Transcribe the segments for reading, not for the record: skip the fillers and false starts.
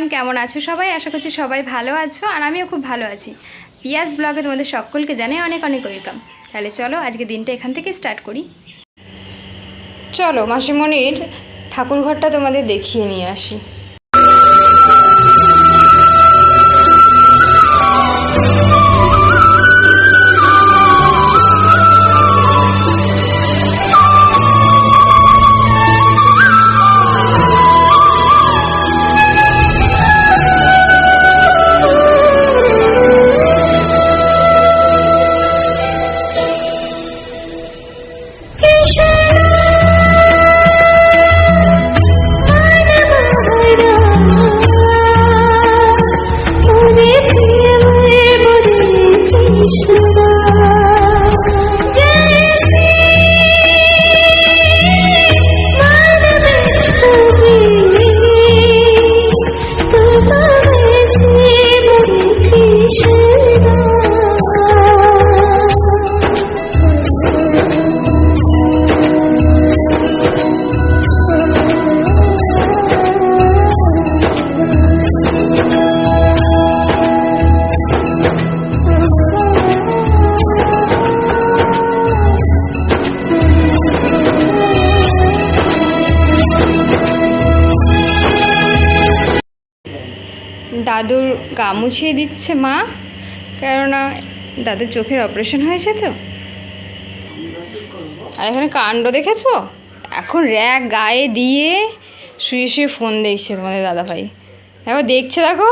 Everyone, কেমন আছো সবাই? আশা করছি সবাই ভালো আছো, আর আমিও খুব ভালো আছি। পিয়াস ব্লগে তোমাদের সকলকে জানাই অনেক অনেক ওয়েলকাম। তাহলে চলো আজকে দিনটা এখান থেকে স্টার্ট করি। চলো মাসিমণির ঠাকুরঘরটা তোমাদের দেখিয়ে নিয়ে আসি। দাদুর গা মুছিয়ে দিচ্ছে মা, কেননা দাদুর চোখের অপারেশন হয়েছে তো। আর এখানে কাণ্ড দেখেছো, এখন র্যাক গায়ে দিয়ে শুয়ে শুয়ে ফোন দেখছে তোমাদের দাদাভাই। দেখো দেখছে, দেখো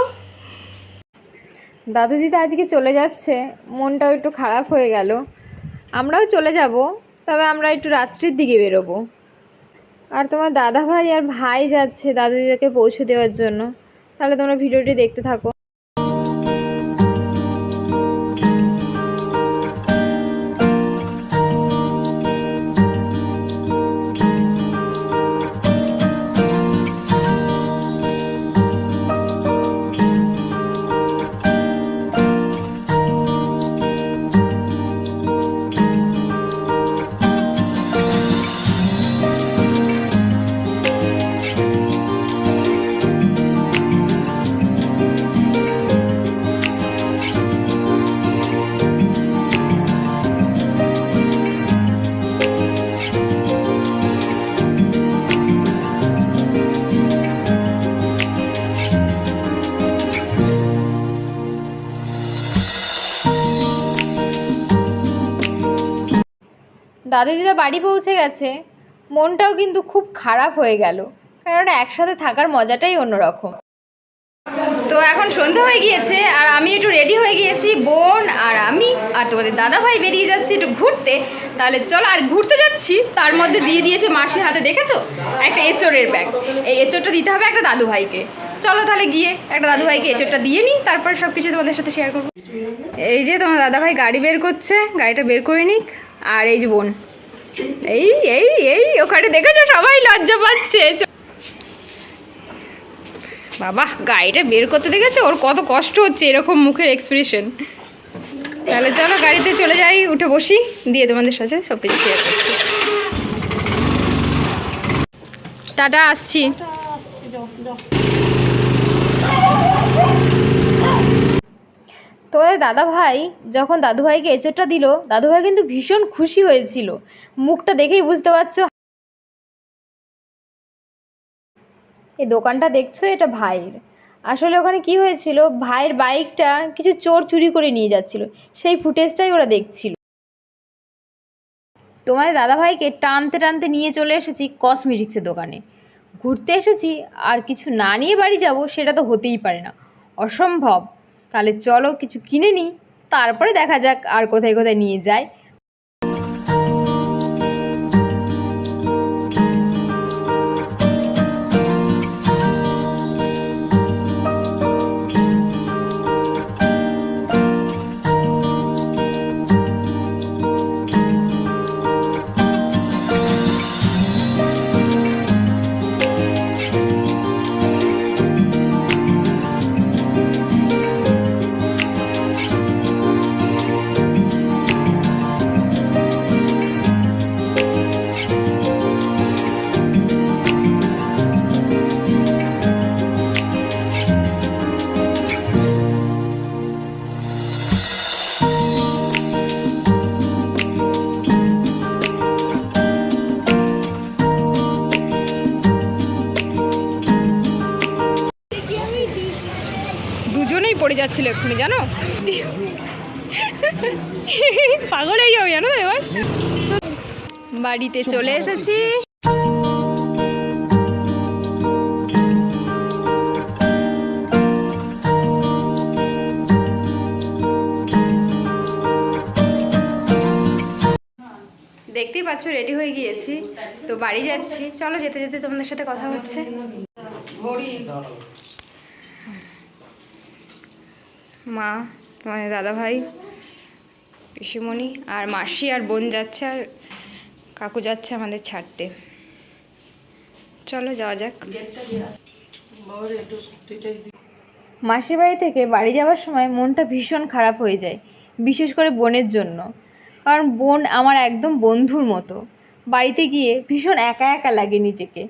দাদু দিদা আজকে চলে যাচ্ছে, মনটাও একটু খারাপ হয়ে গেল। আমরাও চলে যাব, তবে আমরা একটু রাত্রির দিকে বেরোবো। আর তোমার দাদাভাই আর ভাই যাচ্ছে দাদু দিদাকে পৌঁছে দেওয়ার জন্য। তাহলে তোমরা ভিডিওটি দেখতে থাকো। দাদু দিদা বাড়ি পৌঁছে গেছে, মনটাও কিন্তু খুব খারাপ হয়ে গেল, কারণ একসাথে থাকার মজাটাই অন্যরকম। তো এখন সন্ধ্যা হয়ে গিয়েছে, আর আমি একটু রেডি হয়ে গিয়েছি, বোন আর আমি আর তোমাদের দাদা ভাই বেরিয়ে যাচ্ছি একটু ঘুরতে। তাহলে চলো, আর ঘুরতে যাচ্ছি তার মধ্যে দিয়ে দিয়েছে মাসির হাতে, দেখেছো একটা এঁচড়ের ব্যাগ। এই এঁচড়টা দিতে হবে একটা দাদু ভাইকে। চলো তাহলে গিয়ে একটা দাদু ভাইকে এঁচড়টা দিয়ে নিই, তারপর সব কিছু তোমাদের সাথে শেয়ার করবো। এই যে তোমার দাদা ভাই গাড়ি বের করছে, গাড়িটা বের করে নিক। আর এই যে বোন, এই এই এই ওখানে দেখেছো সবাই লজ্জা পাচ্ছে। বাবা গাড়িটা বের করতে দেখেছো, ওর কত কষ্ট হচ্ছে এরকম মুখের এক্সপ্রেশন। তাহলে চলো গাড়িতে চলে যাই, উঠে বসি, দিয়ে তোমাদের সাথে সব কিছু শেয়ার করছি। টাটা, আসছি। তোমাদের দাদাভাই যখন দাদুভাইকে এঁচড়টা দিল, দাদুভাই কিন্তু ভীষণ খুশি হয়েছিল, মুখটা দেখেই বুঝতে পারছো। এই দোকানটা দেখছো, এটা ভাইয়ের। আসলে ওখানে কি হয়েছিল, ভাইয়ের বাইকটা কিছু চোর চুরি করে নিয়ে যাচ্ছিল, সেই ফুটেজটাই ওরা দেখছিল। তোমাদের দাদাভাইকে টানতে টানতে নিয়ে চলে এসেছি কসমেটিক্সের দোকানে। ঘুরতে এসেছি, আর কিছু না নিয়ে বাড়ি যাব সেটা তো হতেই পারে না, অসম্ভব। তাহলে চলো কিছু কিনে নিই, তারপরে দেখা যাক আর কোথায় কোথায় নিয়ে যায়। যাচ্ছিল এক্ষুনি, জানো? পাগল হয়ে যাও, জানো তো এবার। বাড়িতে চলে এসেছি। দেখতেই পাচ্ছ রেডি হয়ে গিয়েছি, তো বাড়ি যাচ্ছি। চলো, যেতে যেতে তোমাদের সাথে কথা হচ্ছে। মা, তোমাদের দাদা ভাই, পিসিমণি আর মাসি আর বোন যাচ্ছে, আর কাকু যাচ্ছে আমাদের ছাড়তে। চলো যাওয়া যাক। মাসির বাড়ি থেকে বাড়ি যাওয়ার সময় মনটা ভীষণ খারাপ হয়ে যায়, বিশেষ করে বোনের জন্য। কারণ বোন আমার একদম বন্ধুর মতো। বাড়িতে গিয়ে ভীষণ একা একা লাগে নিজেকে।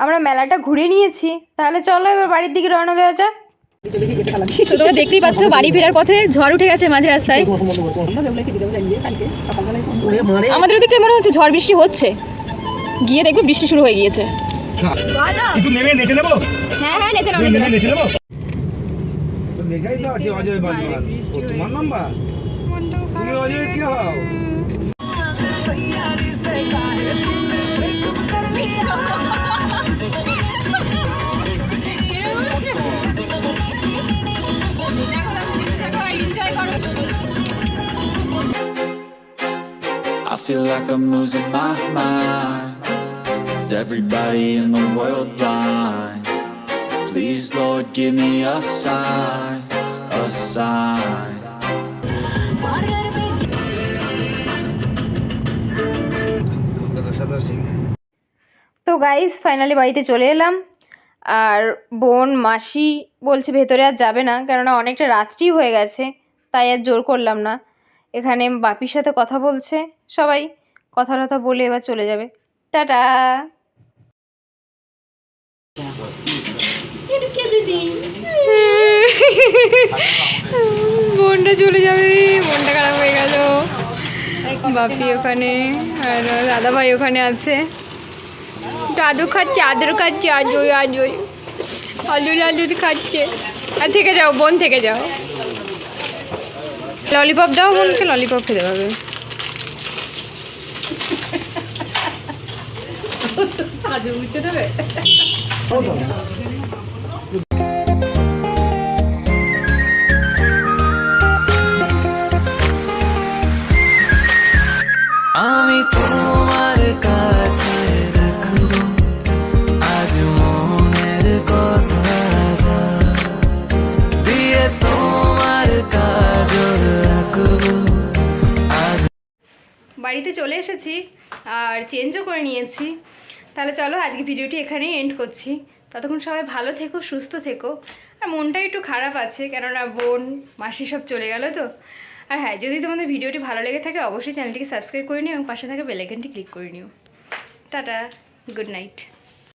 আমরা মেলাটা ঘুরে নিয়েছি, তাহলে চলো এবার বাড়ির দিকে রওনা দেওয়া যাক। তো তোমরা দেখতেই পাচ্ছ বাড়ি ফেরার পথে ঝড় উঠে গেছে মাঝ রাস্তায়। আমাদের ওদিকটা মনে হচ্ছে ঝড় বৃষ্টি হচ্ছে, গিয়ে দেখবো বৃষ্টি শুরু হয়ে গিয়েছে। হ্যাঁ হ্যাঁ, নেচে নাও, নেচে নাও। তো লেখাই তো আছে অজয় বাজওয়ান, ও তোমার নাম্বার? তুমি অজয় কি হও? I feel like I'm losing my mind. Is everybody in the world blind? Please, Lord, give me a sign, a sign. তো গাইস, ফাইনালি বাড়িতে চলে এলাম। আর বোন মাসি বলছে ভেতরে আর যাবে না, কেননা অনেকটা রাত্রি হয়ে গেছে, তাই আর জোর করলাম না। এখানে বাপির সাথে কথা বলছে, সবাই কথা টথা বলে এবার চলে যাবে। টাটা। বোনটা চলে যাবে, মনটা খারাপ হয়ে গেল। বাপি ওখানে আর দাদা ভাই ওখানে আছে। দাদু খাচ্ছে, আদর খাচ্ছে, আজই আজই আলুর আলুর খাচ্ছে। আর থেকে যাও বোন, থেকে যাও। ললিপপ দাও বোনকে, ললিপপ খেতে পাবে। আজ বুঝতে দেবে আমি তোমার কাছে রাখবো আজ মনের কথা যা দিয়ে তোমার কাজল রাখবো আজ। বাড়িতে চলে এসেছি আর চেঞ্জও করে নিয়েছি। তাহলে চলো আজকে ভিডিওটি এখানেই এন্ড করছি। ততক্ষণ সবাই ভালো থেকো, সুস্থ থেকো। আর মনটা একটু খারাপ আছে, কেননা বোন মাসি সব চলে গেল তো। আর হ্যাঁ, যদি তোমাদের ভিডিওটি ভালো লেগে থাকে অবশ্যই চ্যানেলটিকে সাবস্ক্রাইব করে নিও এবং পাশে থাকা বেল আইকনটি ক্লিক করে নিও। Tata, good night.